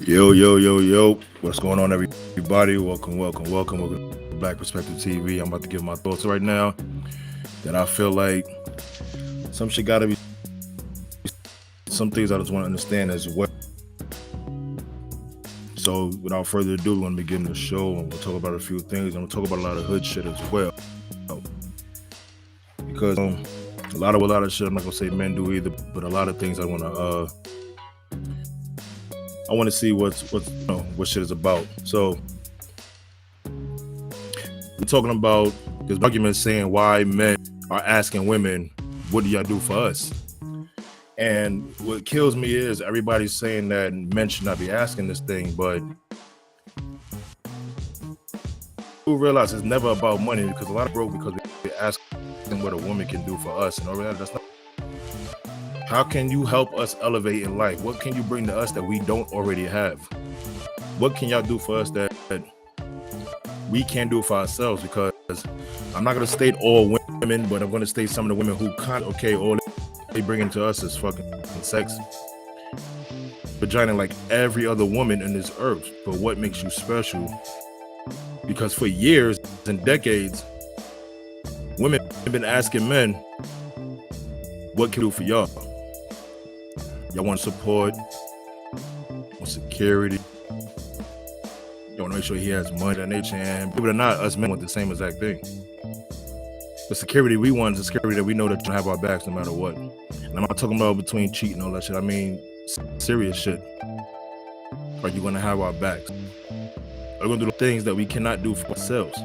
Yo, yo, yo, yo. What's going on, everybody? Welcome to Black Perspective TV. I'm about to give my thoughts right now that I feel like some shit gotta be, some things I just want to understand as well. So, without further ado, we're going to begin the show and we'll talk about a few things. And we'll talk about a lot of hood shit as well. Because a lot of shit, I'm not going to say men do either, but a lot of things I want to see what shit is about. So we're talking about this argument saying why men are asking women, what do y'all do for us? And what kills me is everybody's saying that men should not be asking this thing, but you realize it's never about money, because a lot of broke because we ask them what a woman can do for us, and over that's not. How can you help us elevate in life? What can you bring to us that we don't already have? What can y'all do for us that we can't do for ourselves? Because I'm not going to state all women, but I'm going to state some of the women who all they bring into us is fucking sex. Vagina like every other woman in this earth. But what makes you special? Because for years and decades, women have been asking men, what can you do for y'all? Y'all want support, want security. You want to make sure he has money of nature, and believe it or not, us men want the same exact thing. The security we want is the security that we know that you have our backs no matter what. And I'm not talking about between cheating and all that shit. I mean serious shit. Are you going to have our backs? Are we going to do the things that we cannot do for ourselves?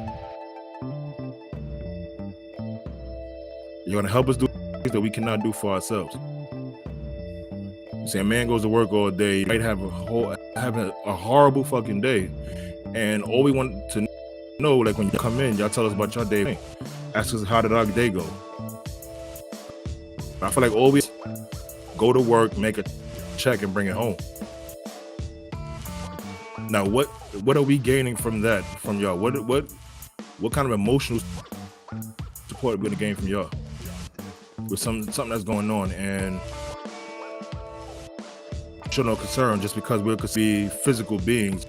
You're going to help us do things that we cannot do for ourselves. You see, a man goes to work all day, might have having a horrible fucking day, and all we want to know, like when you come in, y'all tell us about your day. Ask us how did our day go. I feel like always go to work, make a check, and bring it home. Now, what are we gaining from that, from y'all? What kind of emotional support are we gonna gain from y'all with something that's going on? And show no concern just because we're could be physical beings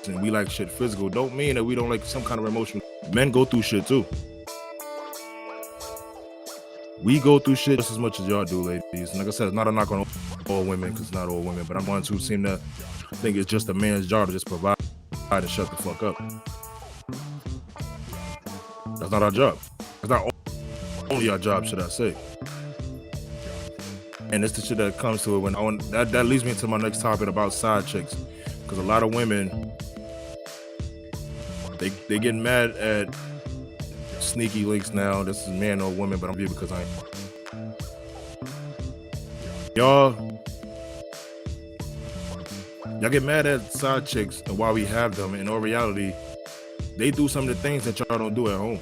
and we like shit physical don't mean that we don't like some kind of emotion. Men go through shit too. We go through shit just as much as y'all do, ladies. And like I said, it's not a knock on all women, because it's not all women, but I'm ones who seem to think it's just a man's job to just provide and shut the fuck up. That's not our job. That's not only our job, should I say. And it's the shit that comes to it when that leads me to my next topic about side chicks. Because a lot of women, they get mad at sneaky links now. This is man or woman, but I'm here because I am. Y'all get mad at side chicks and why we have them. In all reality, they do some of the things that y'all don't do at home.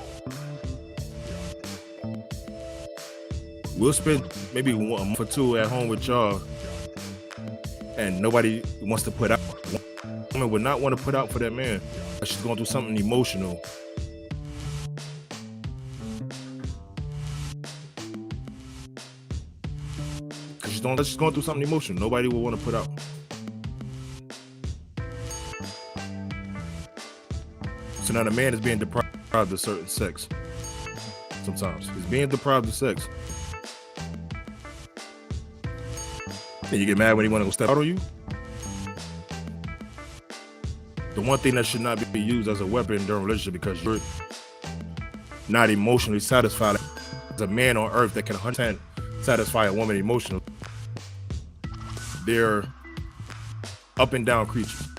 We'll spend maybe 1 month or 2 at home with y'all, and nobody wants to put out. Woman would not want to put out for that man. She's going through something emotional. She's going through something emotional. Nobody will want to put out. So now the man is being deprived of certain sex. Sometimes he's being deprived of sex. And you get mad when he want to go step out on you. The one thing that should not be used as a weapon during a relationship, because you're not emotionally satisfied as a man on earth that can 100% satisfy a woman emotionally. They're up and down creatures.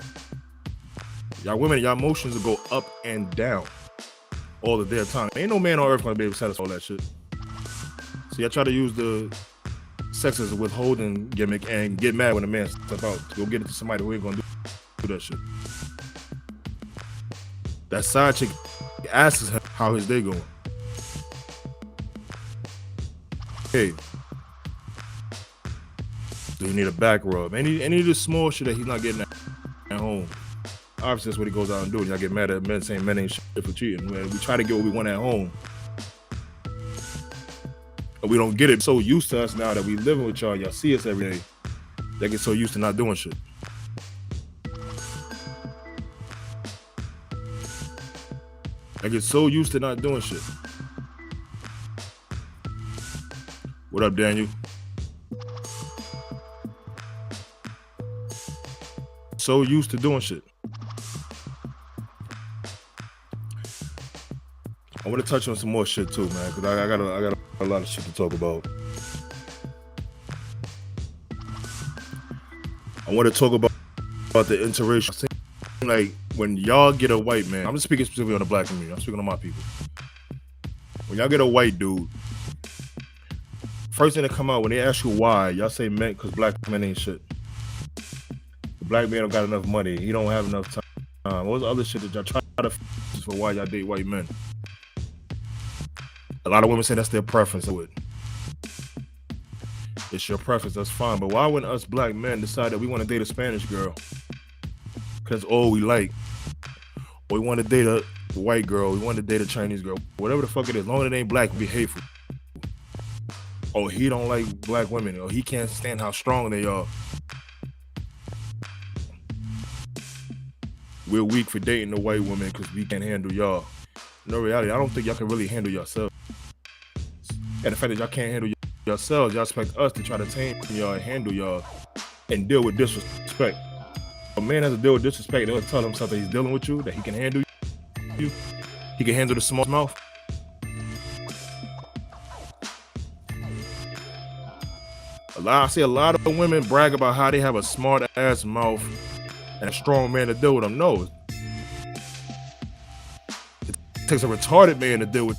Y'all women, y'all emotions will go up and down all of their time. Ain't no man on earth gonna be able to satisfy all that shit. So y'all try to use the sex as a withholding gimmick and get mad when a man step out to go get it to somebody who ain't gonna do that shit. That side chick asks him how his day going. Hey, do you need a back rub? Any of the small shit that he's not getting at home. Obviously, that's what he goes out and do. Y'all get mad at men saying men ain't shit for cheating. We try to get what we want at home. But we don't get it. So used to us now that we living with y'all see us every day. They get so used to not doing shit. I get so used to not doing shit. What up, Daniel? So used to doing shit. I want to touch on some more shit too, man, because I got a lot of shit to talk about. I want to talk about the interracial. Like when y'all get a white man, I'm just speaking specifically on the black community. I'm speaking on my people. When y'all get a white dude, first thing that come out when they ask you why, y'all say men, because black men ain't shit. The black man don't got enough money. He don't have enough time. What's the other shit that y'all try to for why y'all date white men? A lot of women say that's their preference. It's your preference, that's fine. But why wouldn't us black men decide that we want to date a Spanish girl? Because all we like. Or we want to date a white girl. We want to date a Chinese girl. Whatever the fuck it is. As long as it ain't black, we hateful. Or he don't like black women. Or he can't stand how strong they are. We're weak for dating a white woman because we can't handle y'all. No reality, I don't think y'all can really handle yourselves. And the fact that y'all can't handle yourselves, y'all expect us to try to tame y'all and handle y'all and deal with disrespect. A man has to deal with disrespect. They'll tell himself that he's dealing with you, that he can handle you. He can handle the small mouth. I see a lot of women brag about how they have a smart ass mouth and a strong man to deal with them. No. It takes a retarded man to deal with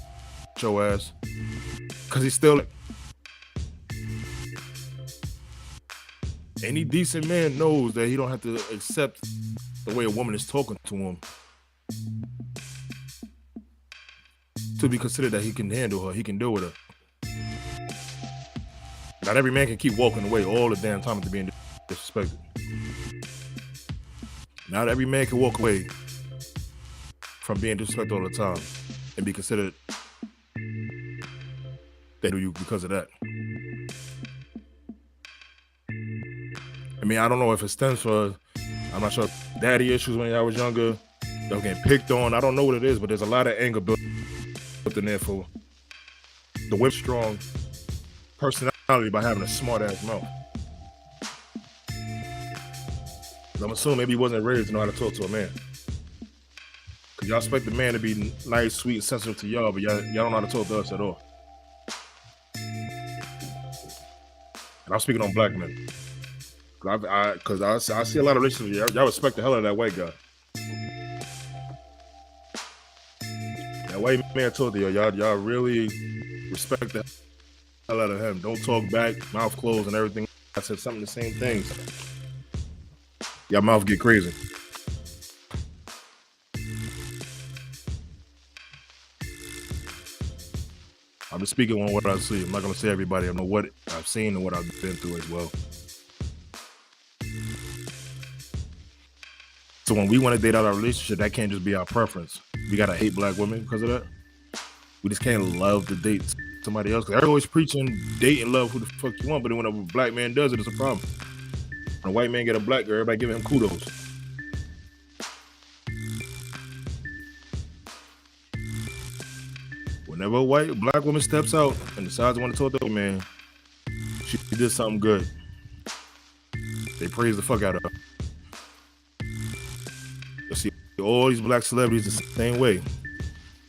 your ass. Because he's still... Any decent man knows that he don't have to accept the way a woman is talking to him to be considered that he can handle her, he can deal with her. Not every man can keep walking away all the damn time after being disrespected. Not every man can walk away from being disrespected all the time and be considered they do you because of that. I mean, I don't know if it stems from, I'm not sure, daddy issues when I was younger, y'all getting picked on. I don't know what it is, but there's a lot of anger built in there for the whip strong personality by having a smart ass mouth. I'm assuming maybe he wasn't raised to know how to talk to a man. Cause y'all expect the man to be nice, sweet, sensitive to y'all, but y'all don't know how to talk to us at all. And I'm speaking on black men. Cause I see a lot of relationships. Y'all respect the hell out of that white guy. That white man told you, y'all really respect the hell out of him. Don't talk back, mouth closed and everything. I said some of the same things. Y'all mouth get crazy. I'm just speaking on what I see. I'm not gonna say everybody. I know what I've seen and what I've been through as well. So when we want to date out our relationship, that can't just be our preference. We gotta hate black women because of that. We just can't love to date somebody else. Cause they're always preaching date and love who the fuck you want, but then when a black man does it, it's a problem. When a white man get a black girl, everybody giving him kudos. Whenever a black woman steps out and decides to want to talk to a man, she did something good. They praise the fuck out of her. You see all these black celebrities the same way.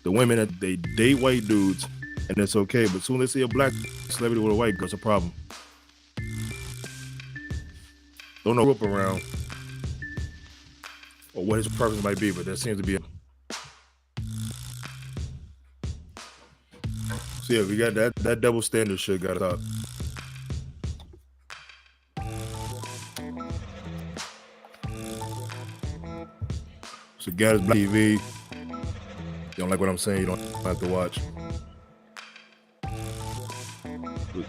The women that they date white dudes and it's okay, but soon as they see a black celebrity with a white girl, it's a problem. Don't know who up around or what his preference might be, but there seems to be a... So yeah, we got that double standard shit got up. So guys, Black TV. You don't like what I'm saying, you don't have to watch.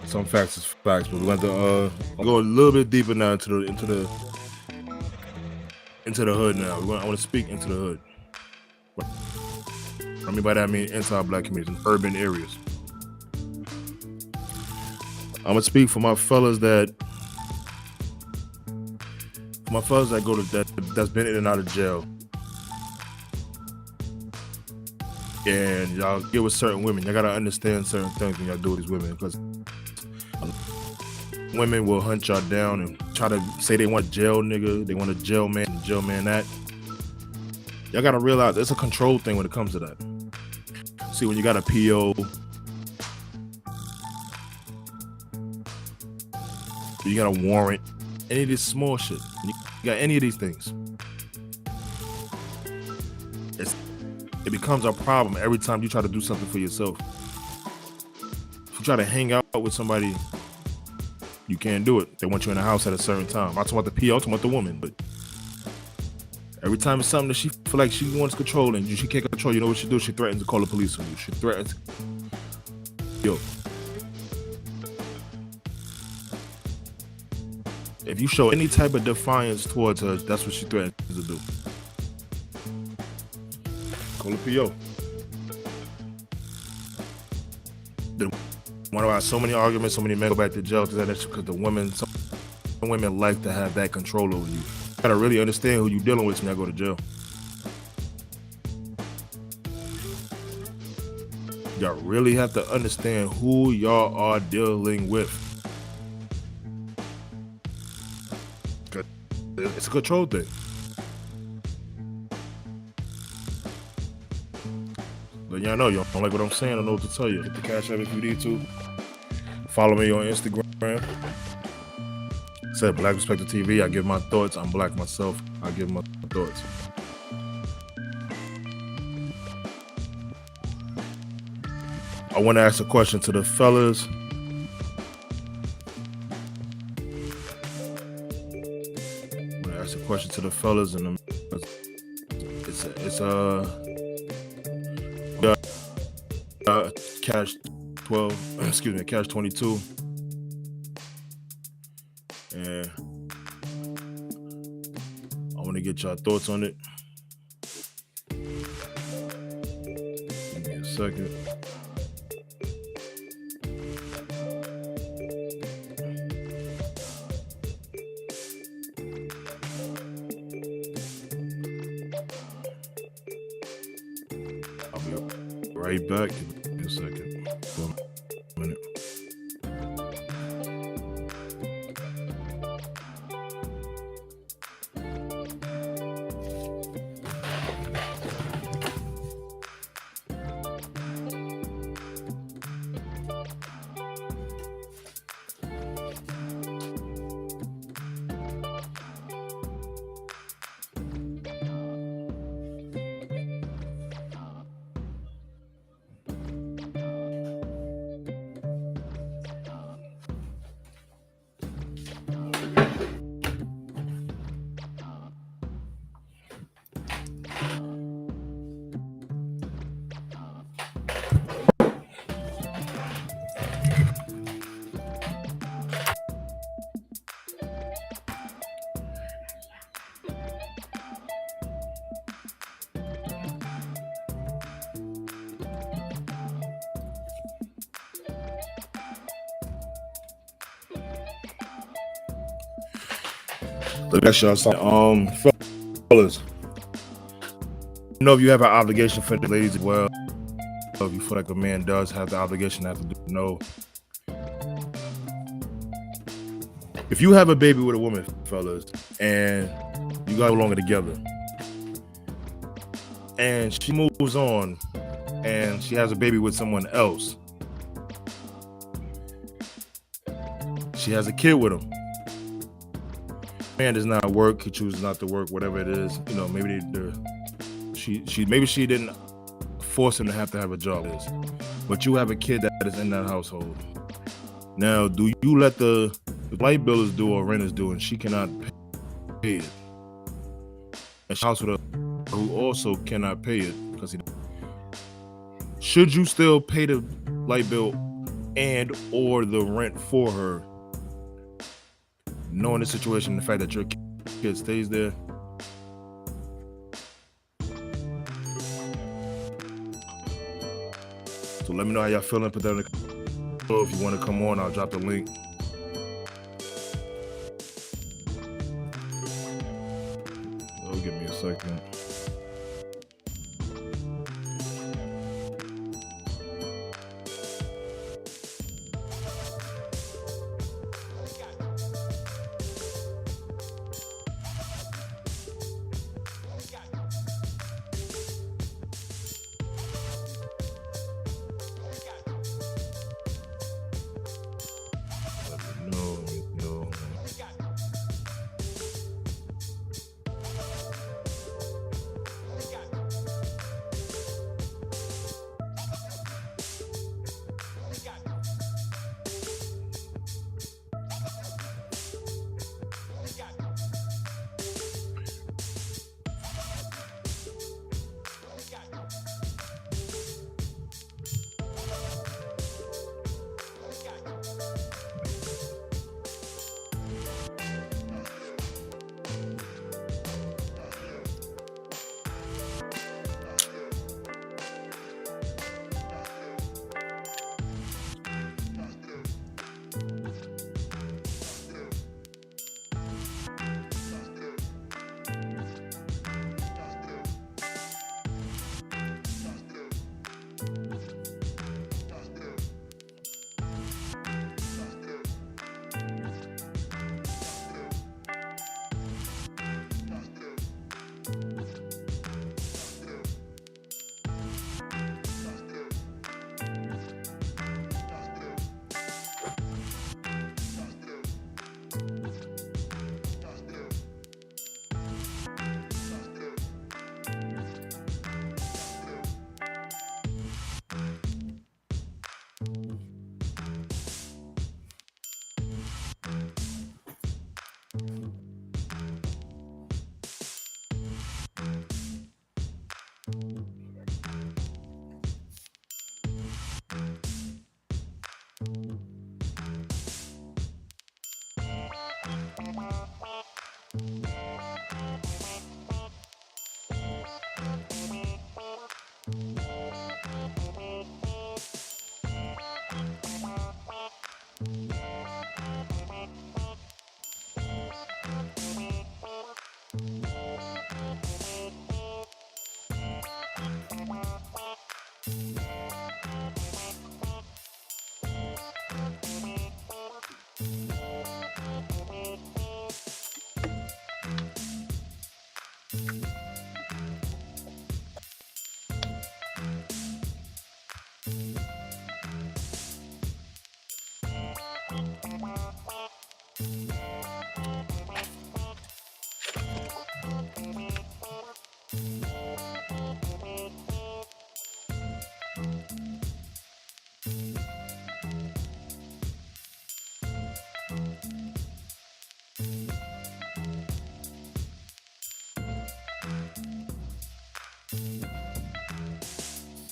Some facts is facts, but we want to go a little bit deeper now into the hood now. I want to speak into the hood. I mean by that I mean inside black communities, in urban areas. I'm gonna speak for my fellas that go to that's been in and out of jail. and y'all get with certain women. Y'all gotta understand certain things when y'all do with these women, because women will hunt y'all down and try to say they want a jail nigga, they want a jail man that. Y'all gotta realize it's a control thing when it comes to that. See, when you got a PO, you got a warrant, any of this small shit, you got any of these things, it becomes a problem every time you try to do something for yourself. If you try to hang out with somebody, you can't do it. They want you in the house at a certain time. I'm talking about the PO, I'm talking about the woman, but every time it's something that she feel like she wants control and she can't control, you know what she do? She threatens to call the police on you. She threatens. Yo. If you show any type of defiance towards her, that's what she threatens to do. Call the PO. Then why I so many arguments, so many men go back to jail because some women like to have that control over you. You gotta really understand who you're dealing with when you go to jail. Y'all really have to understand who y'all are dealing with. It's a control thing. But y'all know, y'all don't like what I'm saying, I don't know what to tell you. Hit the cash app if you need to. Follow me on Instagram. Said Black Perspective TV. I give my thoughts. I'm black myself. I give my thoughts. I want to ask a question to the fellas. And it's cash 12. Excuse me, cash 22. And I want to get y'all thoughts on it. Give me a second. I'll be right back. Give me a second. 1 minute. Look at y'all. Fellas, you know, if you have an obligation for the ladies as well, if you feel like a man does have the obligation to have to do no. If you have a baby with a woman, fellas, and you got no longer together, and she moves on, and she has a baby with someone else, she has a kid with him. Man does not work. He chooses not to work. Whatever it is, you know, maybe maybe she didn't force him to have a job. But you have a kid that is in that household. Now, do you let the light bill is due or rent is due, and she cannot pay it? And she house with her who also cannot pay it because he. Should you still pay the light bill and or the rent for her? Knowing the situation, the fact that your kid stays there. So let me know how y'all feeling. Put that in the comments. If you want to come on, I'll drop the link. Oh, give me a second.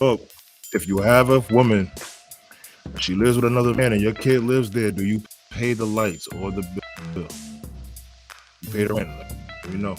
Look, if you have a woman, she lives with another man, and your kid lives there, do you pay the lights or the bill? You pay the rent? Let me know.